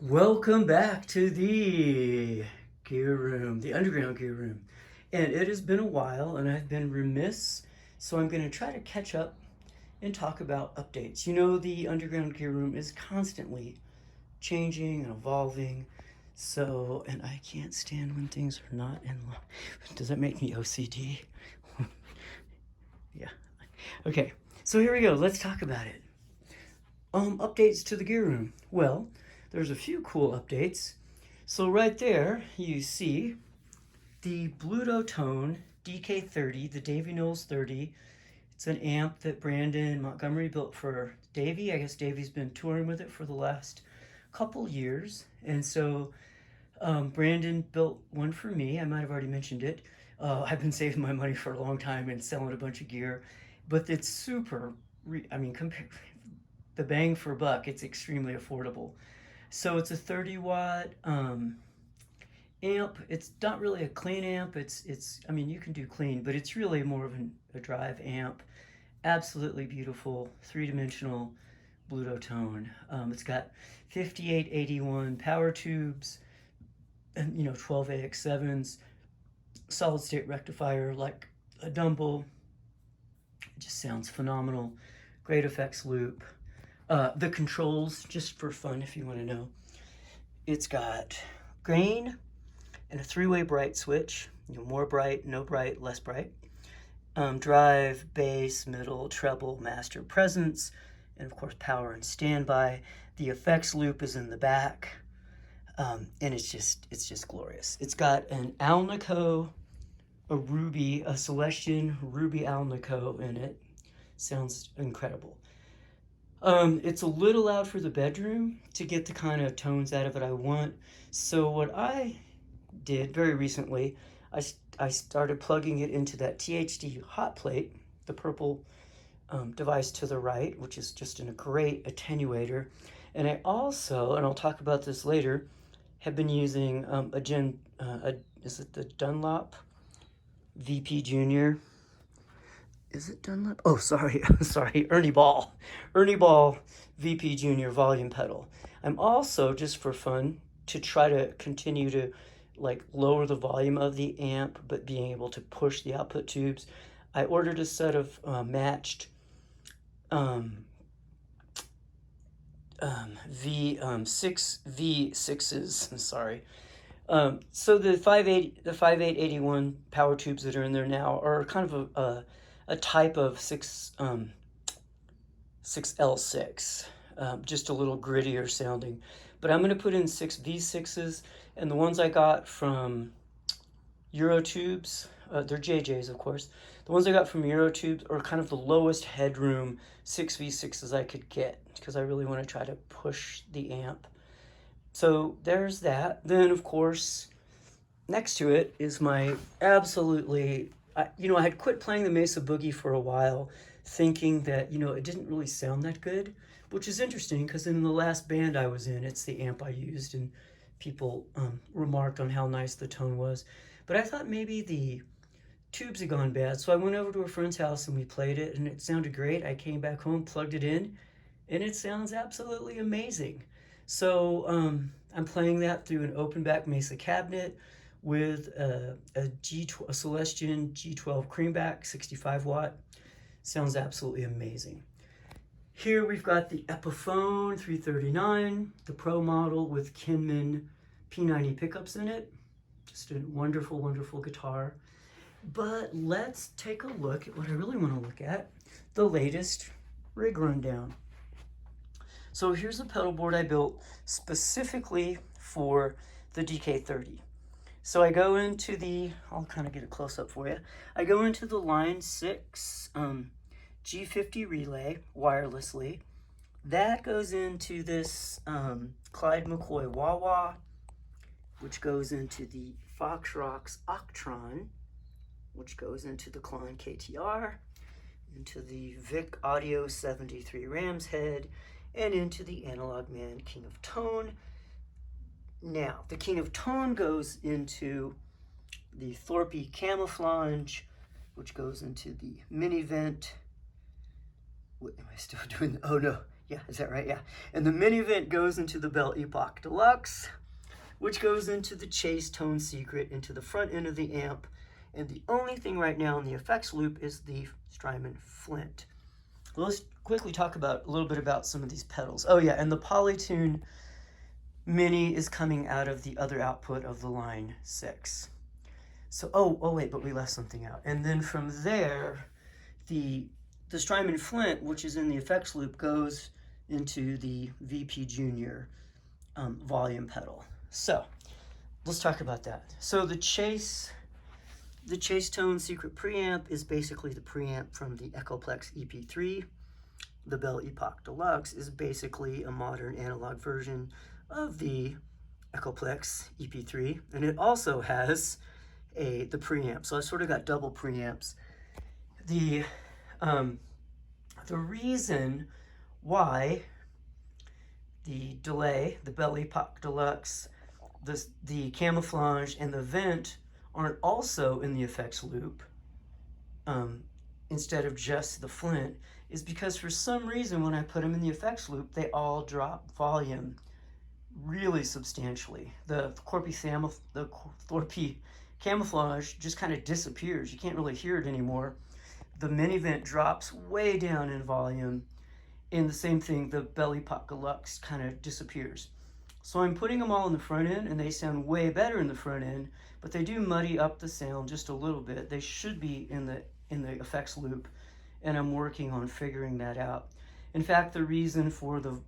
Welcome back to the gear room, the underground gear room. And it has been a while and I've been remiss, so I'm going to try to catch up and talk about updates. You know, the underground gear room is constantly changing and evolving. So, and I can't stand when things are not in line. Does that make me OCD? Yeah. Okay, so here we go. Let's talk about it. Updates to the gear room. Well, there's a few cool updates. So right there, you see the Bluto Tone DK30, the Davy Knowles 30. It's an amp that Brandon Montgomery built for Davy. I guess Davy's been touring with it for the last couple years. And so Brandon built one for me. I might have already mentioned it. I've been saving my money for a long time and selling a bunch of gear. But it's super, compared the bang for buck, it's extremely affordable. So it's a 30 watt amp. It's not really a clean amp. I mean, you can do clean, but it's really more of a drive amp. Absolutely beautiful, three-dimensional Bluto Tone. It's got 5881 power tubes, and 12 AX7s, solid state rectifier like a Dumble. It just sounds phenomenal. Great effects loop. The controls, just for fun if you want to know. It's got gain and a three-way bright switch. More bright, no bright, less bright. Drive, bass, middle, treble, master, presence, and of course power and standby. The effects loop is in the back, and it's just glorious. It's got an Alnico, a Ruby, a Celestian Ruby Alnico in it. Sounds incredible. It's a little loud for the bedroom to get the kind of tones out of it I want. So what I did very recently, I started plugging it into that THD hot plate, the purple device to the right, which is just a great attenuator. And I also, and I'll talk about this later, have been using is it the Dunlop VP Junior? Is it Dunlop? Oh, sorry, sorry, Ernie Ball VP Junior volume pedal. I'm also, just for fun, to try to continue to lower the volume of the amp, but being able to push the output tubes. I ordered a set of matched V6s. Sorry. So the 5881 power tubes that are in there now are kind of a type of 6L6, just a little grittier sounding. But I'm going to put in 6 V6s, and the ones I got from Eurotubes, they're JJs, of course. The ones I got from Eurotubes are kind of the lowest headroom 6 V6s I could get, because I really want to try to push the amp. So there's that. Then, of course, next to it is my absolutely... I had quit playing the Mesa Boogie for a while, thinking that, it didn't really sound that good, which is interesting because in the last band I was in, it's the amp I used, and people remarked on how nice the tone was. But I thought maybe the tubes had gone bad, so I went over to a friend's house and we played it, and it sounded great. I came back home, plugged it in, and it sounds absolutely amazing. So I'm playing that through an open back Mesa cabinet with a Celestian G12 creamback, 65 watt. Sounds absolutely amazing. Here we've got the Epiphone 339, the Pro model with Kinman P90 pickups in it. Just a wonderful, wonderful guitar. But let's take a look at what I really want to look at, the latest rig rundown. So here's a pedal board I built specifically for the DK30. So I go into I'll kind of get a close-up for you. I go into the Line 6 G50 relay wirelessly. That goes into this Clyde McCoy wah-wah, which goes into the Fox Rocks Octron, which goes into the Klein KTR, into the Vic Audio 73 Rams head, and into the Analog Man King of Tone. Now, the King of Tone goes into the Thorpe Camouflage, which goes into the Mini Vent. What am I still doing? Oh no, Yeah, is that right? Yeah. And the mini vent goes into the Bell Epoch Deluxe, which goes into the Chase Tone Secret, into the front end of the amp. And the only thing right now in the effects loop is the Strymon Flint. Well, let's quickly talk about a little bit about some of these pedals. Oh yeah, and the Polytune Mini is coming out of the other output of the line 6. So, oh wait, but we left something out. And then from there, the Strymon Flint, which is in the effects loop, goes into the VP Junior volume pedal. So, let's talk about that. So the Chase Tone Secret preamp is basically the preamp from the Echoplex EP3. The Bell Epoch Deluxe is basically a modern analog version of the Echoplex EP3, and it also has the preamp. So I sort of got double preamps. The reason why the delay, the Bell Epoch Deluxe, the camouflage, and the vent aren't also in the effects loop instead of just the Flint is because for some reason when I put them in the effects loop, they all drop volume really substantially. The Thorpe camouflage just kind of disappears. You can't really hear it anymore. The mini vent drops way down in volume, and the same thing, the Bell Epoch Deluxe kind of disappears. So I'm putting them all in the front end, and they sound way better in the front end, but they do muddy up the sound just a little bit. They should be in the effects loop, and I'm working on figuring that out. In fact, the reason for the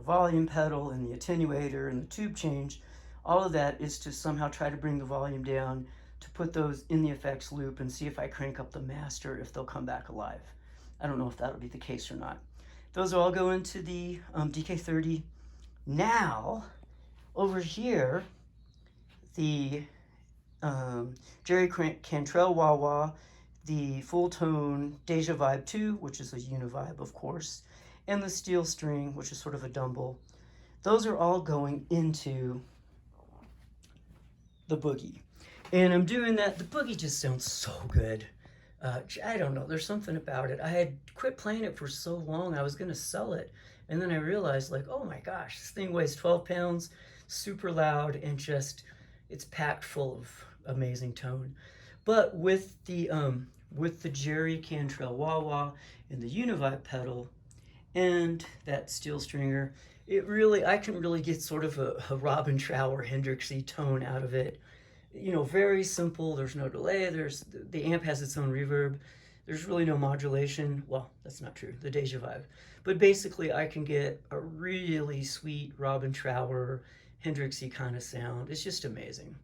volume pedal and the attenuator and the tube change, all of that is to somehow try to bring the volume down, to put those in the effects loop and see if I crank up the master, if they'll come back alive. I don't know if that'll be the case or not. Those all go into the DK30. Now, over here, the Jerry Cantrell Wah Wah, the Full Tone Deja Vibe 2, which is a univibe, of course, and the Steel String, which is sort of a dumble. Those are all going into the Boogie. And I'm doing that. The Boogie just sounds so good. I don't know. There's something about it. I had quit playing it for so long. I was going to sell it. And then I realized, like, oh my gosh, this thing weighs 12 pounds, super loud, and just, it's packed full of amazing tone. But with the Jerry Cantrell Wah Wah and the Univibe pedal and that steel stringer, I can really get sort of a Robin Trower Hendrixy tone out of it. You know, very simple. There's no delay. The amp has its own reverb. There's really no modulation. Well, that's not true. The Deja Vibe. But basically, I can get a really sweet Robin Trower Hendrixy kind of sound. It's just amazing.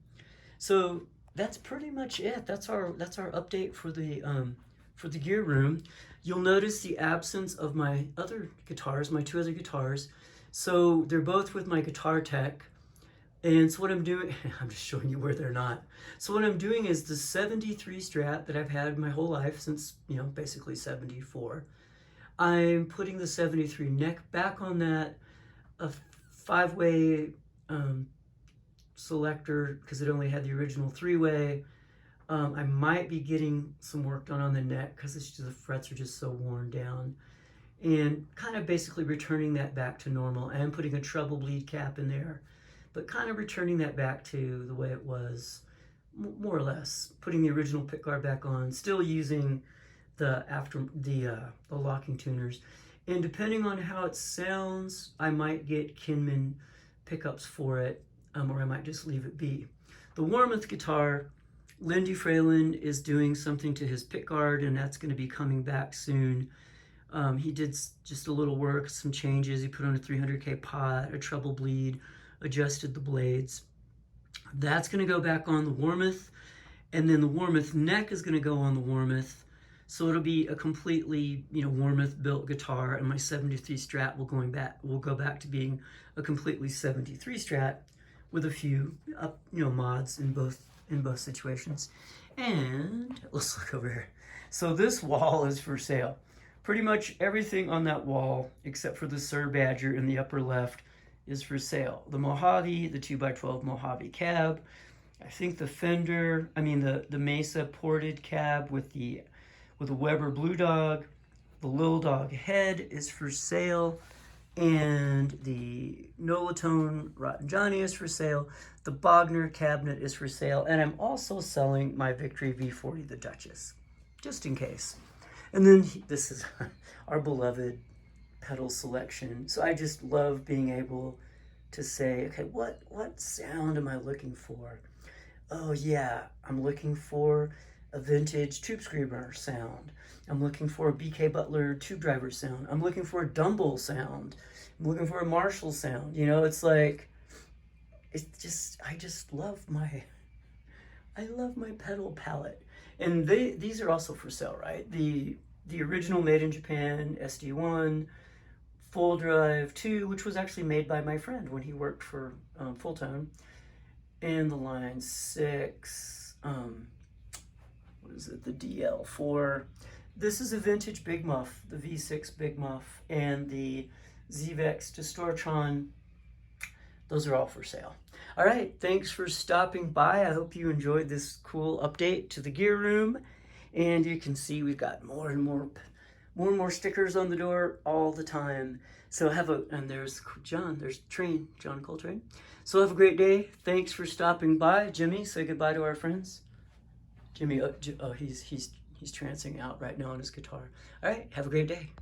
So that's pretty much it. That's our update for the gear room. You'll notice the absence of my other guitars, my 2 other guitars. So they're both with my guitar tech. And so what I'm doing, I'm just showing you where they're not. So what I'm doing is the 73 Strat that I've had my whole life since, you know, basically 74. I'm putting the 73 neck back on that, a 5-way selector because it only had the original 3-way. I might be getting some work done on the neck because the frets are just so worn down. And kind of basically returning that back to normal. I am putting a treble bleed cap in there, but kind of returning that back to the way it was, more or less. Putting the original pickguard back on, still using the locking tuners. And depending on how it sounds, I might get Kinman pickups for it, or I might just leave it be. The Warmoth guitar, Lindy Fralin is doing something to his pickguard, and that's going to be coming back soon. He did just a little work, some changes. He put on a 300K pot, a treble bleed, adjusted the blades. That's going to go back on the Warmoth, and then the Warmoth neck is going to go on the Warmoth. So it'll be a completely, Warmoth built guitar, and my 73 Strat will go back to being a completely 73 Strat with a few mods in both situations. And let's look over here. So this wall is for sale. Pretty much everything on that wall, except for the Sir Badger in the upper left, is for sale. The Mojave, the 2x12 Mojave cab, I think the Fender, the Mesa ported cab with the Weber Blue Dog, The Little Dog head is for sale. And the Nolatone Rotten Johnny is for sale. The Bogner cabinet is for sale. And I'm also selling my Victory V40 the Duchess, just in case. And then this is our beloved pedal selection. So I just love being able to say, okay, what sound am I looking for? Oh yeah, I'm looking for a vintage tube screamer sound. I'm looking for a BK Butler tube driver sound. I'm looking for a Dumble sound. I'm looking for a Marshall sound. You know, it's like, I just love my pedal palette. And these are also for sale, right? The original made in Japan SD1, Full Drive 2, which was actually made by my friend when he worked for Full Tone, and the Line 6, what is it, the DL4. This is a vintage Big Muff, the V6 Big Muff, and the Zvex Distortron. Those are all for sale. All right, thanks for stopping by. I hope you enjoyed this cool update to the gear room. And you can see we've got more and more stickers on the door all the time. So and there's John Coltrane. So have a great day. Thanks for stopping by. Jimmy, say goodbye to our friends. Jimmy, he's trancing out right now on his guitar. All right, have a great day.